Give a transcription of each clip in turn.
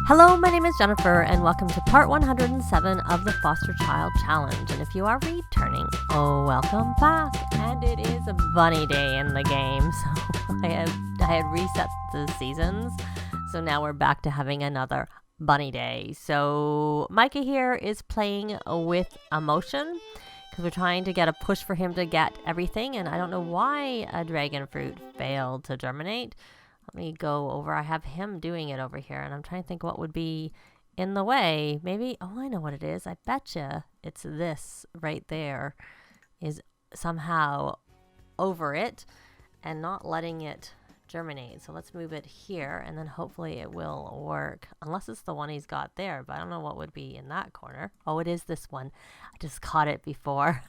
Hello, my name is Jennifer, and welcome to part 107 of the Foster Child Challenge. And if you are returning, welcome back. And it is a bunny day in the game, so I had reset the seasons, so now we're back to having another bunny day. So Micah here is playing with emotion because we're trying to get a push for him to get everything, and I don't know why a dragon fruit failed to germinate. Let me go over. I have him doing it over here, and I'm trying to think what would be in the way. Maybe, I know what it is. I betcha it's this right there is somehow over it and not letting it germinate. So let's move it here, and then hopefully it will work. Unless it's the one he's got there, but I don't know what would be in that corner. Oh, it is this one. I just caught it before.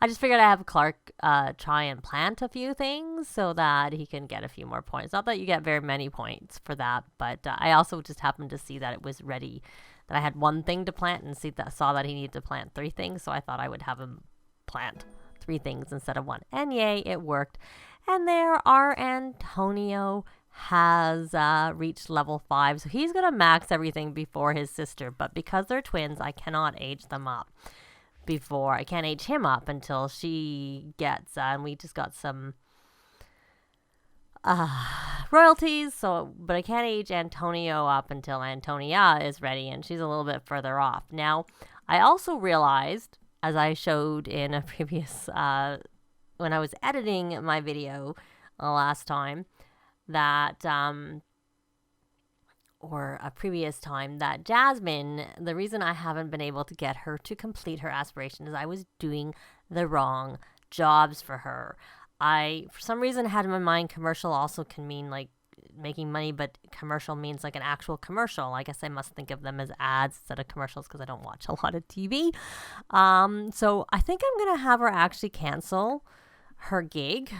I just figured I'd have Clark try and plant a few things so that he can get a few more points. Not that you get very many points for that, but I also just happened to see that it was ready, that I had one thing to plant and saw that he needed to plant 3 things, so I thought I would have him plant 3 things instead of 1. And yay, it worked. And there our Antonio has reached level 5, so he's going to max everything before his sister, but because they're twins, I cannot age them up. I can't age him up until she gets, and we just got some royalties, but I can't age Antonio up until Antonia is ready, and she's a little bit further off. Now, I also realized, as I showed in a previous, when I was editing my video last time, that or a previous time, that Jasmine, the reason I haven't been able to get her to complete her aspiration is I was doing the wrong jobs for her. I, for some reason, had in my mind commercial also can mean like making money, but commercial means like an actual commercial. I guess I must think of them as ads instead of commercials because I don't watch a lot of TV. So I think I'm going to have her actually cancel her gig,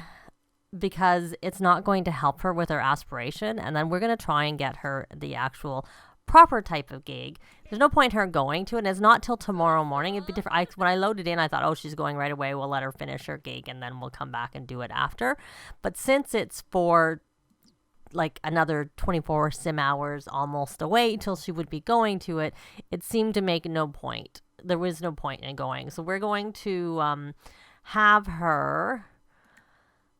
because it's not going to help her with her aspiration, and then we're going to try and get her the actual proper type of gig. There's no point in her going to it, and it's not till tomorrow morning. It'd be different. When I loaded in, I thought, she's going right away. We'll let her finish her gig, and then we'll come back and do it after. But since it's for like another 24 sim hours almost away till she would be going to it, it seemed to make no point. There was no point in going. So we're going to have her...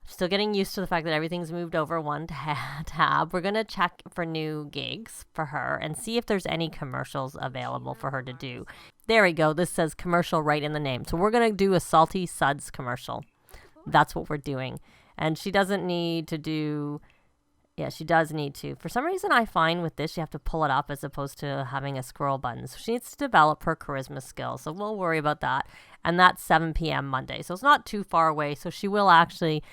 Still getting used to the fact that everything's moved over one tab. We're going to check for new gigs for her and see if there's any commercials available for her to do. There we go. This says commercial right in the name. So we're going to do a Salty Suds commercial. That's what we're doing. And she doesn't need to do... Yeah, she does need to. For some reason, I find with this, you have to pull it up as opposed to having a scroll button. So she needs to develop her charisma skill. So we'll worry about that. And that's 7 p.m. Monday. So it's not too far away. So she will actually...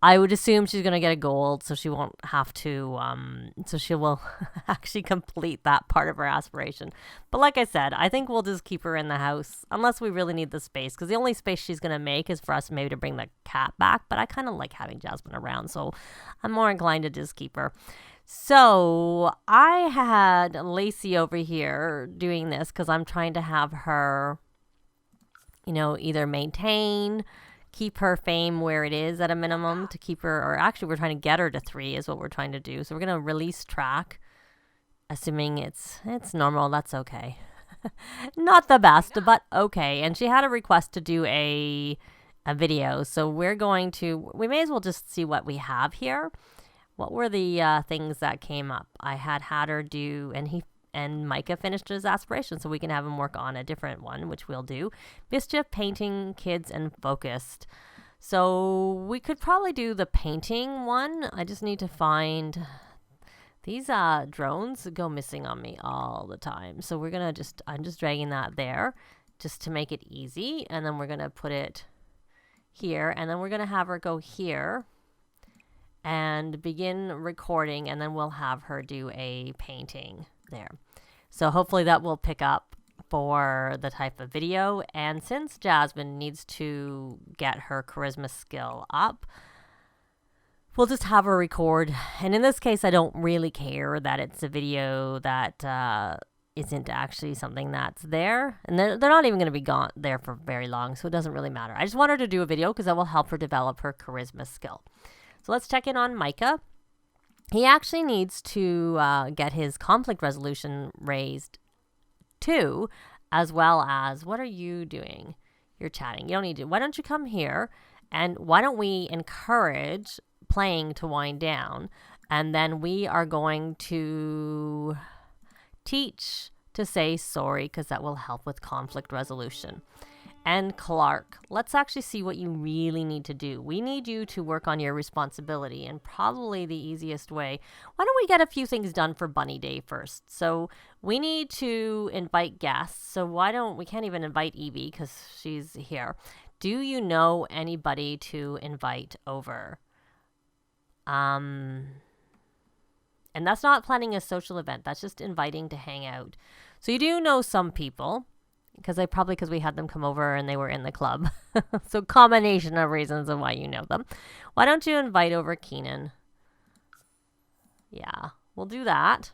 I would assume she's going to get a gold, so she won't have to, so she will actually complete that part of her aspiration. But like I said, I think we'll just keep her in the house, unless we really need the space, because the only space she's going to make is for us maybe to bring the cat back, but I kind of like having Jasmine around, so I'm more inclined to just keep her. So I had Lacey over here doing this, because I'm trying to have her, either maintain... keep her fame where it is at a minimum to keep her, or actually we're trying to get her to 3 is what we're trying to do. So we're going to release track, assuming it's normal. That's okay. Not the best, but okay. And she had a request to do a video. So we may as well just see what we have here. What were the things that came up? I had her do, and Micah finished his aspiration, so we can have him work on a different one, which we'll do. Mischief, painting, kids, and focused. So we could probably do the painting one. I just need to find... These drones go missing on me all the time. So we're going to I'm just dragging that there just to make it easy. And then we're going to put it here. And then we're going to have her go here and begin recording. And then we'll have her do a painting there. So hopefully that will pick up for the type of video. And since Jasmine needs to get her charisma skill up, we'll just have her record. And in this case, I don't really care that it's a video that isn't actually something that's there. And they're not even going to be gone there for very long, so it doesn't really matter. I just want her to do a video because that will help her develop her charisma skill. So let's check in on Micah. He actually needs to get his conflict resolution raised too, as well as, what are you doing? You're chatting. You don't need to. Why don't you come here? And why don't we encourage playing to wind down? And then we are going to teach to say sorry, because that will help with conflict resolution. And Clark, let's actually see what you really need to do. We need you to work on your responsibility, and probably the easiest way. Why don't we get a few things done for Bunny Day first? So we need to invite guests. So we can't even invite Evie because she's here. Do you know anybody to invite over? And that's not planning a social event. That's just inviting to hang out. So you do know some people. Because we had them come over and they were in the club. So combination of reasons of why you know them. Why don't you invite over Keenan? Yeah, we'll do that.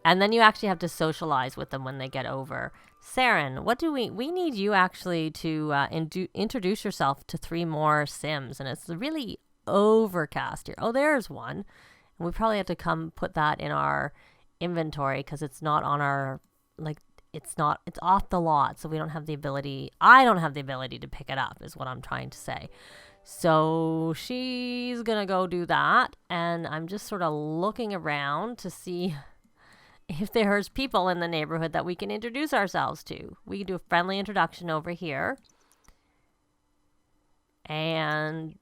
And then you actually have to socialize with them when they get over. Seren, we need you actually to introduce yourself to 3 more Sims. And it's really overcast here. Oh, there's one. And we probably have to come put that in our inventory because it's not on our, it's off the lot, so I don't have the ability to pick it up, is what I'm trying to say. So she's gonna go do that, and I'm just sort of looking around to see if there's people in the neighborhood that we can introduce ourselves to. We can do a friendly introduction over here, and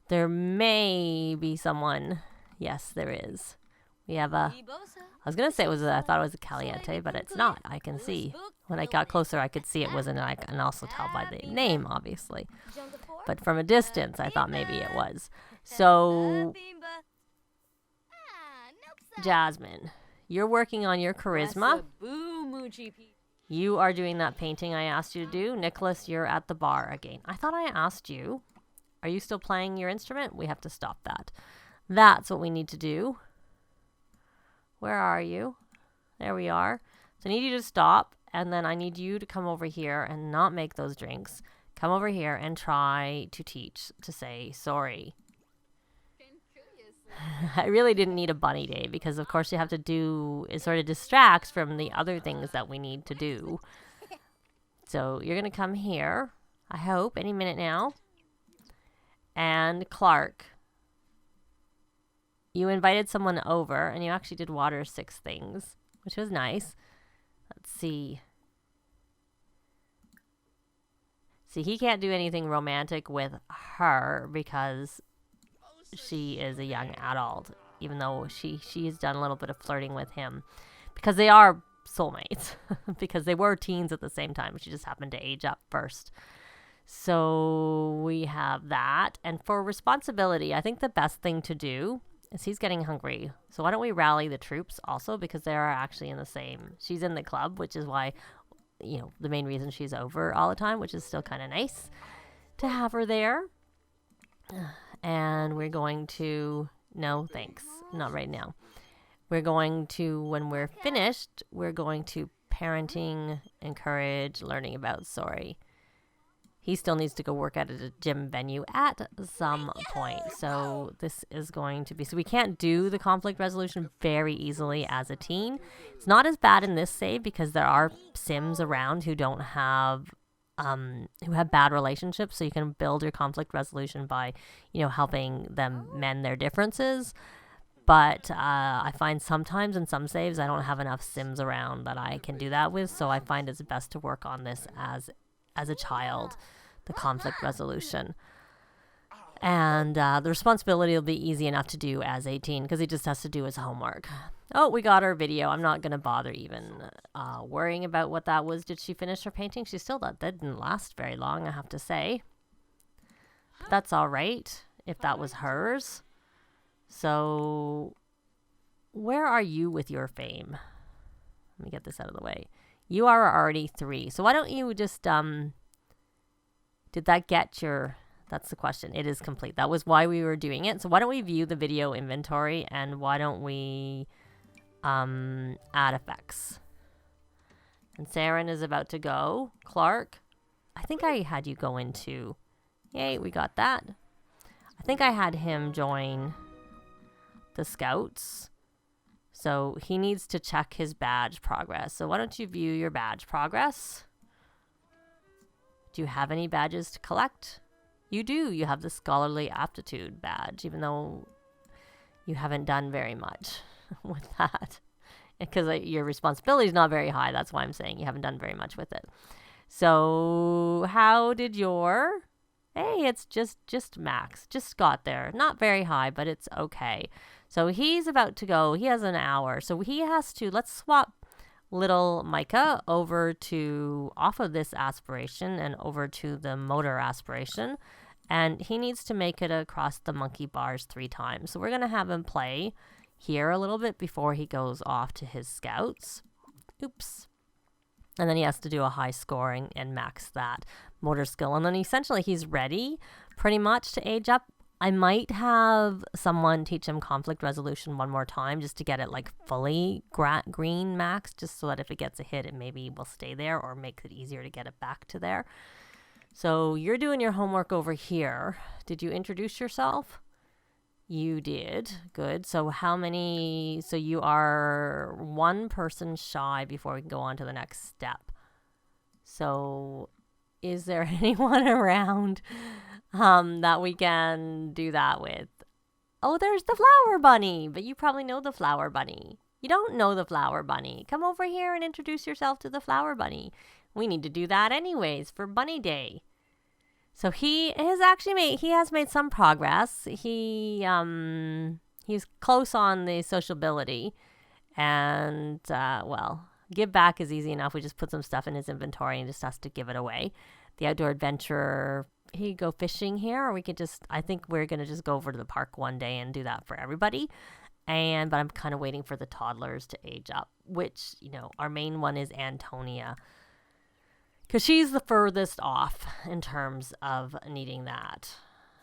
there may be someone. Yes, there is. We have I was going to say I thought it was a Caliente, but it's not. I can see. When I got closer, I could see it wasn't, and I can also tell by the name, obviously. But from a distance, I thought maybe it was. So, Jasmine, you're working on your charisma. You are doing that painting I asked you to do. Nicholas, you're at the bar again. I thought I asked you. Are you still playing your instrument? We have to stop that. That's what we need to do. Where are you? There we are. So I need you to stop, and then I need you to come over here and not make those drinks. Come over here and try to teach to say sorry. I really didn't need a bunny day because, of course, you have to do, it sort of distracts from the other things that we need to do. So you're going to come here, I hope, any minute now. And Clark, you invited someone over, and you actually did water 6 things, which was nice. Let's see. See, he can't do anything romantic with her because she is a young adult, even though she has done a little bit of flirting with him because they are soulmates, because they were teens at the same time. She just happened to age up first. So we have that. And for responsibility, I think the best thing to do is he's getting hungry. So why don't we rally the troops also, because they are actually in the same. She's in the club, which is why, the main reason she's over all the time, which is still kind of nice to have her there. And we're going to, no, thanks, not right now. We're going to, when we're finished, we're going to parenting, encourage, learning about sorry. He still needs to go work at a gym venue at some point. So this is going to be... So we can't do the conflict resolution very easily as a teen. It's not as bad in this save because there are Sims around who don't have... who have bad relationships. So you can build your conflict resolution by, helping them mend their differences. But I find sometimes in some saves I don't have enough Sims around that I can do that with. So I find it's best to work on this as a child, the conflict resolution. And the responsibility will be easy enough to do as 18 because he just has to do his homework. Oh, we got our video. I'm not going to bother even worrying about what that was. Did she finish her painting? She still that didn't last very long, I have to say. But that's all right if that was hers. So where are you with your fame? Let me get this out of the way. You are already 3. So why don't you just, did that get your, that's the question. It is complete. That was why we were doing it. So why don't we view the video inventory and why don't we add effects? And Seren is about to go. Clark, I think I had you go into, yay, we got that. I think I had him join the scouts. So he needs to check his badge progress. So why don't you view your badge progress? Do you have any badges to collect? You do. You have the scholarly aptitude badge, even though you haven't done very much with that. Because your responsibility is not very high. That's why I'm saying you haven't done very much with it. So how did your... Hey, it's just max. Just got there. Not very high, but it's okay. So he's about to go. He has an hour. So he has to... Let's swap little Micah over to... Off of this aspiration and over to the motor aspiration. And he needs to make it across the monkey bars 3 times. So we're going to have him play here a little bit before he goes off to his scouts. Oops. And then he has to do a high scoring and max that motor skill. And then essentially he's ready pretty much to age up. I might have someone teach him conflict resolution one more time just to get it like fully green max, just so that if it gets a hit, it maybe will stay there or makes it easier to get it back to there. So you're doing your homework over here. Did you introduce yourself? You did. Good. So how many... So you are 1 person shy before we can go on to the next step. So is there anyone around that we can do that with? Oh, there's the flower bunny. But you probably know the flower bunny. You don't know the flower bunny. Come over here and introduce yourself to the flower bunny. We need to do that anyways for Bunny Day. So he has made some progress. He's close on the sociability, and give back is easy enough. We just put some stuff in his inventory and just has to give it away. The outdoor adventurer, he go fishing here, or we could just... I think we're gonna just go over to the park one day and do that for everybody. But I'm kind of waiting for the toddlers to age up, which our main one is Antonia. Because she's the furthest off in terms of needing that.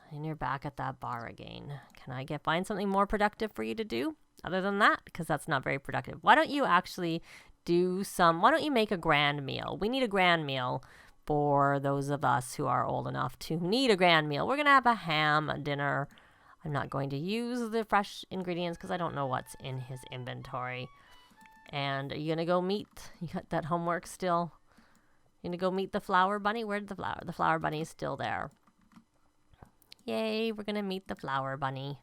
And you're back at that bar again. Can I find something more productive for you to do other than that? Because that's not very productive. Why don't you actually why don't you make a grand meal? We need a grand meal for those of us who are old enough to need a grand meal. We're going to have a ham, a dinner. I'm not going to use the fresh ingredients because I don't know what's in his inventory. And are you going to go meet? You got that homework still? You're going to go meet the flower bunny? Where'd the flower? The flower bunny is still there. Yay, we're going to meet the flower bunny.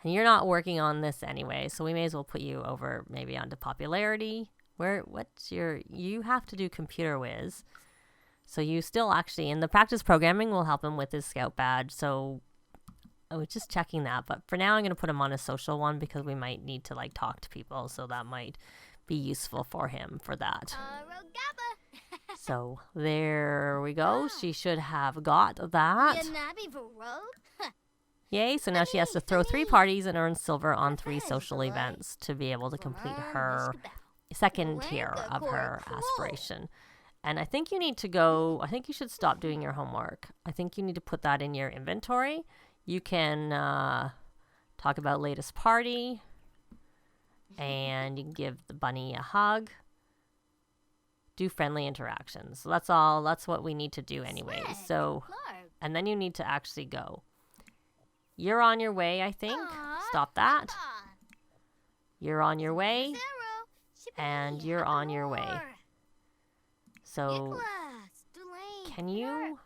And you're not working on this anyway, so we may as well put you over maybe onto popularity. You have to do computer whiz. So you still actually, in the practice programming will help him with his scout badge. So I was just checking that. But for now, I'm going to put him on a social one because we might need to talk to people. So that might be useful for him for that. So there we go. She should have got that. Yay, so now she has to throw 3 parties and earn silver on 3 social events to be able to complete her second tier of her aspiration. And I think you should stop doing your homework. I think you need to put that in your inventory. You can talk about latest party. And you can give the bunny a hug. Do friendly interactions. So that's what we need to do anyway. So, and then you need to actually go. You're on your way, I think. Stop that. You're on your way. And you're on your way. So, can you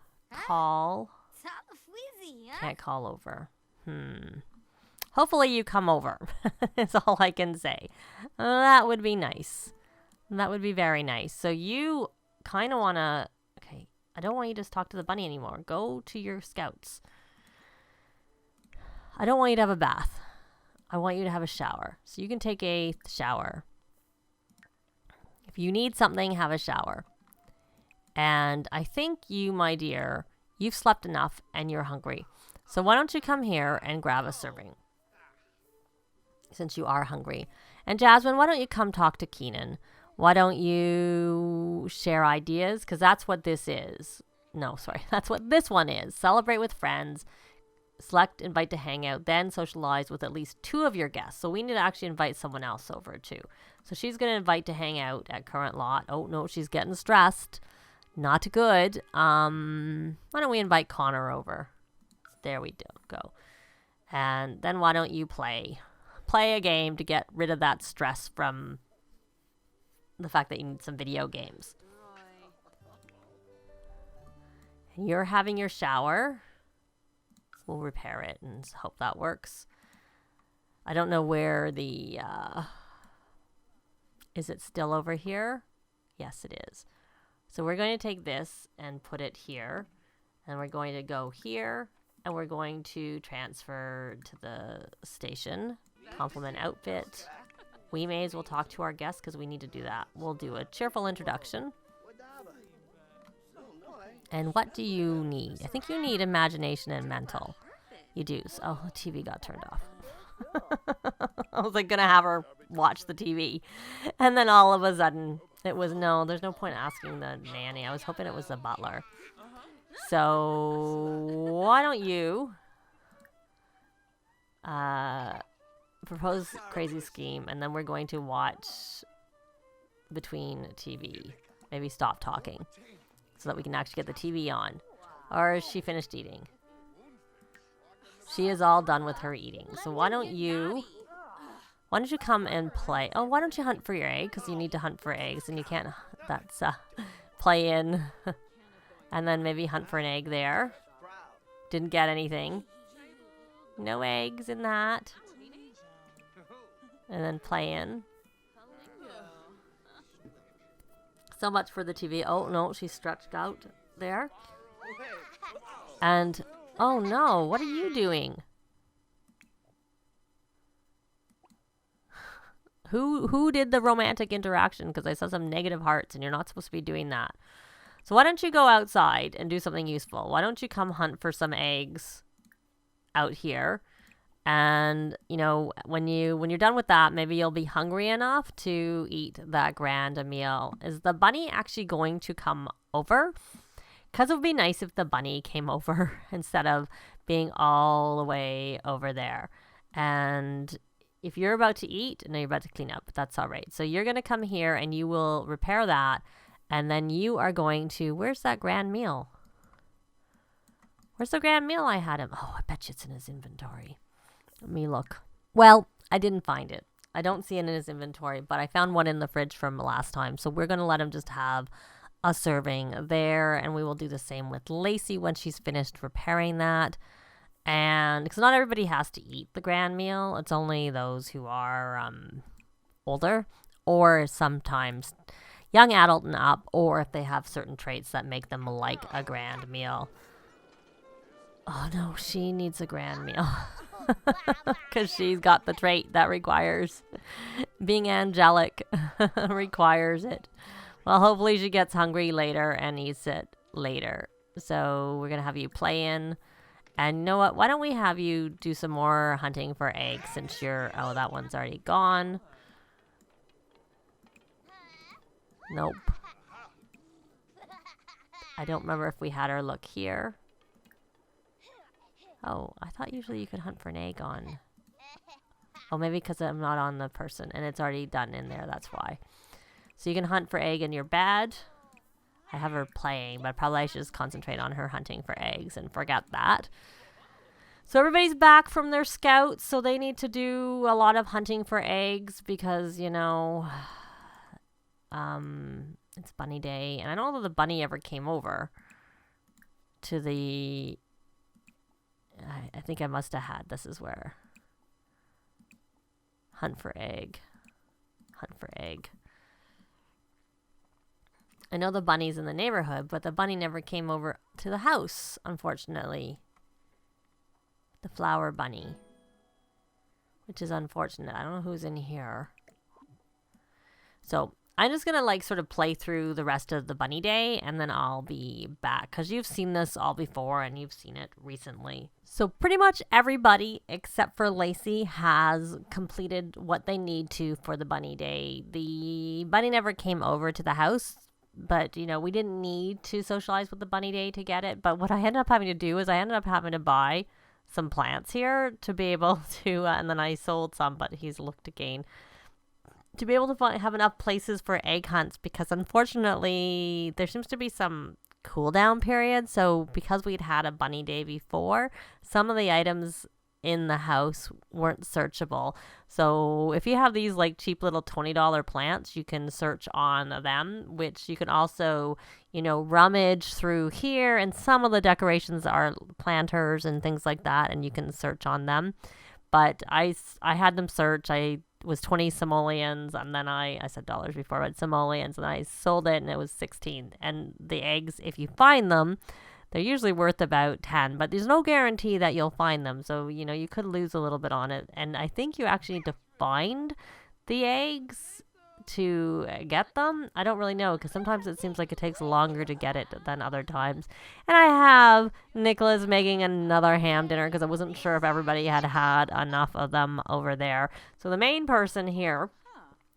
call? Can't call over. Hopefully you come over. That's all I can say. That would be nice. That would be very nice. So you kind of want to... Okay, I don't want you to just talk to the bunny anymore. Go to your scouts. I don't want you to have a bath. I want you to have a shower. So you can take a shower. If you need something, have a shower. And I think you, my dear, you've slept enough and you're hungry. So why don't you come here and grab a serving? Since you are hungry. And Jasmine, why don't you come talk to Keenan? Why don't you share ideas? Because that's what this is. No, sorry. That's what this one is. Celebrate with friends. Select invite to hang out. Then socialize with at least 2 of your guests. So we need to actually invite someone else over too. So she's going to invite to hang out at current lot. Oh, no, she's getting stressed. Not good. Why don't we invite Connor over? There we go. And then why don't you play a game to get rid of that stress from the fact that you need some video games. And you're having your shower. We'll repair it and hope that works. I don't know where the... is it still over here? Yes, it is. So we're going to take this and put it here. And we're going to go here. And we're going to transfer to the station. Compliment outfit. We may as well talk to our guests because we need to do that. We'll do a cheerful introduction. And what do you need? I think you need imagination and mental. You do. Oh, the TV got turned off. I was like going to have her watch the TV. And then all of a sudden, it was no, there's no point asking the nanny. I was hoping it was the butler. So why don't you propose crazy scheme, and then we're going to watch between TV. Maybe stop talking so that we can actually get the TV on. Or is she finished eating? She is all done with her eating. So why don't you come and play? Oh, why don't you hunt for your egg? Because you need to hunt for eggs, and you can't. That's play in. And then maybe hunt for an egg there. Didn't get anything. No eggs in that. And then play in. So much for the TV. Oh, no, she's stretched out there. And, oh no, what are you doing? Who did the romantic interaction? Because I saw some negative hearts, and you're not supposed to be doing that. So why don't you go outside and do something useful? Why don't you come hunt for some eggs out here? And, you know, when you're done with that, maybe you'll be hungry enough to eat that grand meal. Is the bunny actually going to come over? Because it would be nice if the bunny came over instead of being all the way over there. And if you're about to eat, no, you're about to clean up, that's all right. So you're going to come here and you will repair that. And then you are going to, where's that grand meal? Where's the grand meal I had him? Oh, I bet you it's in his inventory. Let me look. Well, I didn't find it. I don't see it in his inventory, but I found one in the fridge from last time. So we're going to let him just have a serving there. And we will do the same with Lacey when she's finished repairing that. And because not everybody has to eat the grand meal. It's only those who are older or sometimes young adult and up, or if they have certain traits that make them like a grand meal. Oh no, she needs a grand meal. Because she's got the trait that requires being angelic. Requires it. Well, hopefully she gets hungry later and eats it later. So we're going to have you play in. And you know what? Why don't we have you do some more hunting for eggs since you're... Oh, that one's already gone. Nope. I don't remember if we had her look here. Oh, I thought usually you could hunt for an egg on... Oh, maybe because I'm not on the person and it's already done in there. That's why. So you can hunt for egg in your bed. I have her playing, but probably I should just concentrate on her hunting for eggs and forget that. So everybody's back from their scouts, so they need to do a lot of hunting for eggs because, you know... it's Bunny Day, and I don't know that the bunny ever came over to the... I think I must have had. This is where... Hunt for egg. Hunt for egg. I know the bunny's in the neighborhood, but the bunny never came over to the house, unfortunately. The flower bunny. Which is unfortunate. I don't know who's in here. So... I'm just going to like sort of play through the rest of the Bunny Day and then I'll be back because you've seen this all before and you've seen it recently. So pretty much everybody except for Lacey has completed what they need to for the Bunny Day. The bunny never came over to the house, but you know, we didn't need to socialize with the Bunny Day to get it. But what I ended up having to do is I ended up having to buy some plants here to be able to, and then I sold some, but he's looked again. To be able to have enough places for egg hunts because unfortunately there seems to be some cool down period. So because we'd had a bunny day before, some of the items in the house weren't searchable. So if you have these like cheap little $20 plants, you can search on them, which you can also, rummage through here. And some of the decorations are planters and things like that, and you can search on them. But I had them search. I was 20 simoleons, and then I said dollars before, but simoleons, and I sold it, and it was 16. And the eggs, if you find them, they're usually worth about 10, but there's no guarantee that you'll find them. So, you could lose a little bit on it. And I think you actually need to find the eggs to get them. I don't really know, because sometimes it seems like it takes longer to get it than other times. And I have Nicholas making another ham dinner because I wasn't sure if everybody had had enough of them over there. So the main person here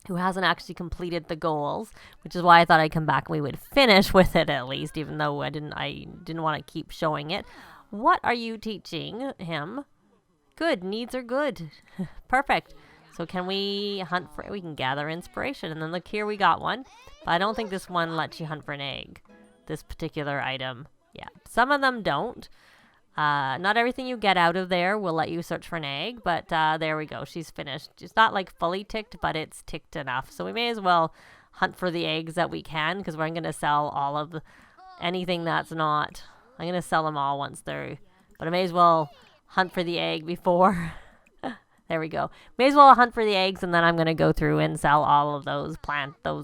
who hasn't actually completed the goals, which is why I thought I'd come back and we would finish with it at least, even though I didn't want to keep showing it. What are you teaching him? Good. Needs are good. Perfect. So can we hunt for, we can gather inspiration. And then look here, we got one. But I don't think this one lets you hunt for an egg. This particular item. Yeah. Some of them don't. Not everything you get out of there will let you search for an egg, but there we go. She's finished. It's not like fully ticked, but it's ticked enough. So we may as well hunt for the eggs that we can, because we're going to sell all of anything that's not. I'm going to sell them all once they're, but I may as well hunt for the egg before. There we go. May as well hunt for the eggs, and then I'm going to go through and sell all of those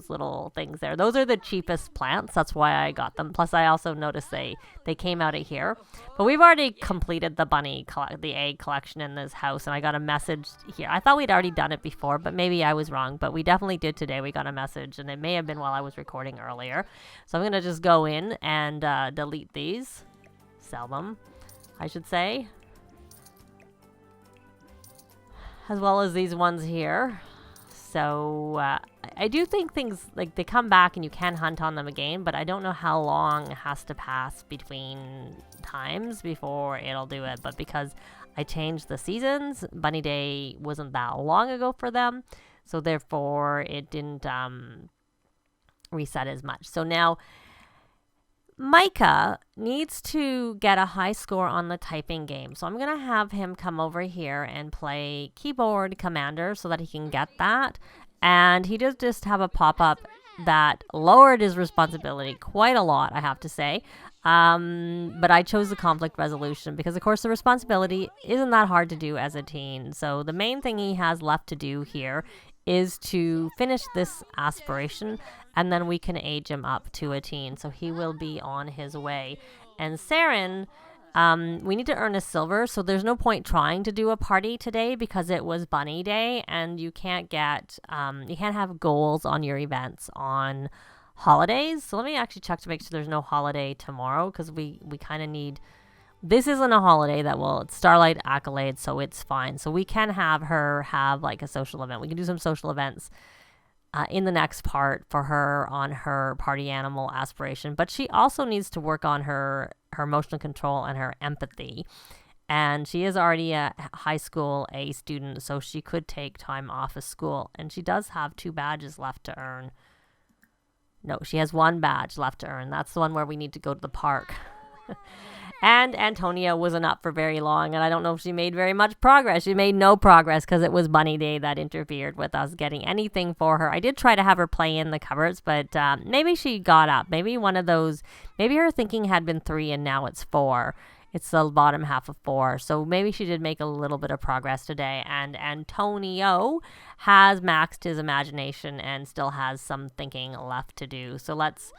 little things there. Those are the cheapest plants. That's why I got them. Plus, I also noticed they came out of here. But we've already completed the egg collection in this house, and I got a message here. I thought we'd already done it before, but maybe I was wrong. But we definitely did today. We got a message, and it may have been while I was recording earlier. So I'm going to just go in and delete these. Sell them, I should say. As well as these ones here. So I do think things like they come back and you can hunt on them again, but I don't know how long it has to pass between times before it'll do it. But because I changed the seasons, Bunny Day wasn't that long ago for them, so therefore it didn't reset as much. So now Micah needs to get a high score on the typing game. So I'm going to have him come over here and play Keyboard Commander so that he can get that. And he does just have a pop-up that lowered his responsibility quite a lot, I have to say. But I chose the conflict resolution because, of course, the responsibility isn't that hard to do as a teen. So the main thing he has left to do here is to finish this aspiration, and then we can age him up to a teen. So he will be on his way. And Seren, we need to earn a silver, so there's no point trying to do a party today because it was Bunny Day, and you can't have goals on your events on holidays. So let me actually check to make sure there's no holiday tomorrow, because we kind of need. This isn't a holiday it's Starlight Accolade, so it's fine. So we can have her have like a social event. We can do some social events in the next part for her on her party animal aspiration. But she also needs to work on her emotional control and her empathy. And she is already a high school A student, so she could take time off of school. And she does have 2 badges left to earn. No, she has 1 badge left to earn. That's the one where we need to go to the park. And Antonia wasn't up for very long, and I don't know if she made very much progress. She made no progress because it was Bunny Day that interfered with us getting anything for her. I did try to have her play in the cupboards, but maybe she got up. Maybe one of those, maybe her thinking had been 3 and now it's 4. It's the bottom half of 4. So maybe she did make a little bit of progress today. And Antonio has maxed his imagination and still has some thinking left to do. So let's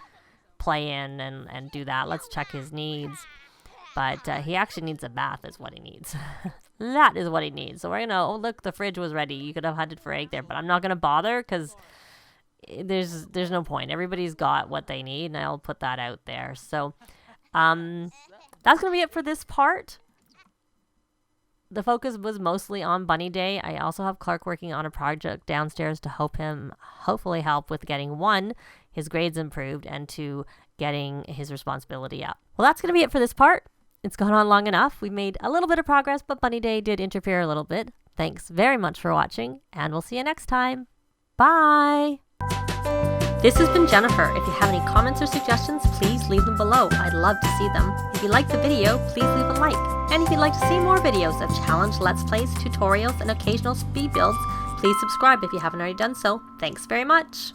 play in and do that. Let's check his needs. But he actually needs a bath is what he needs. That is what he needs. So we're going to, oh, look, the fridge was ready. You could have hunted for egg there. But I'm not going to bother because there's no point. Everybody's got what they need, and I'll put that out there. So that's going to be it for this part. The focus was mostly on Bunny Day. I also have Clark working on a project downstairs to hopefully help with getting 1, his grades improved, and 2, getting his responsibility up. Well, that's going to be it for this part. It's gone on long enough. We made a little bit of progress, but Bunny Day did interfere a little bit. Thanks very much for watching, and we'll see you next time. Bye! This has been Jennifer. If you have any comments or suggestions, please leave them below. I'd love to see them. If you liked the video, please leave a like. And if you'd like to see more videos of challenge, let's plays, tutorials, and occasional speed builds, please subscribe if you haven't already done so. Thanks very much.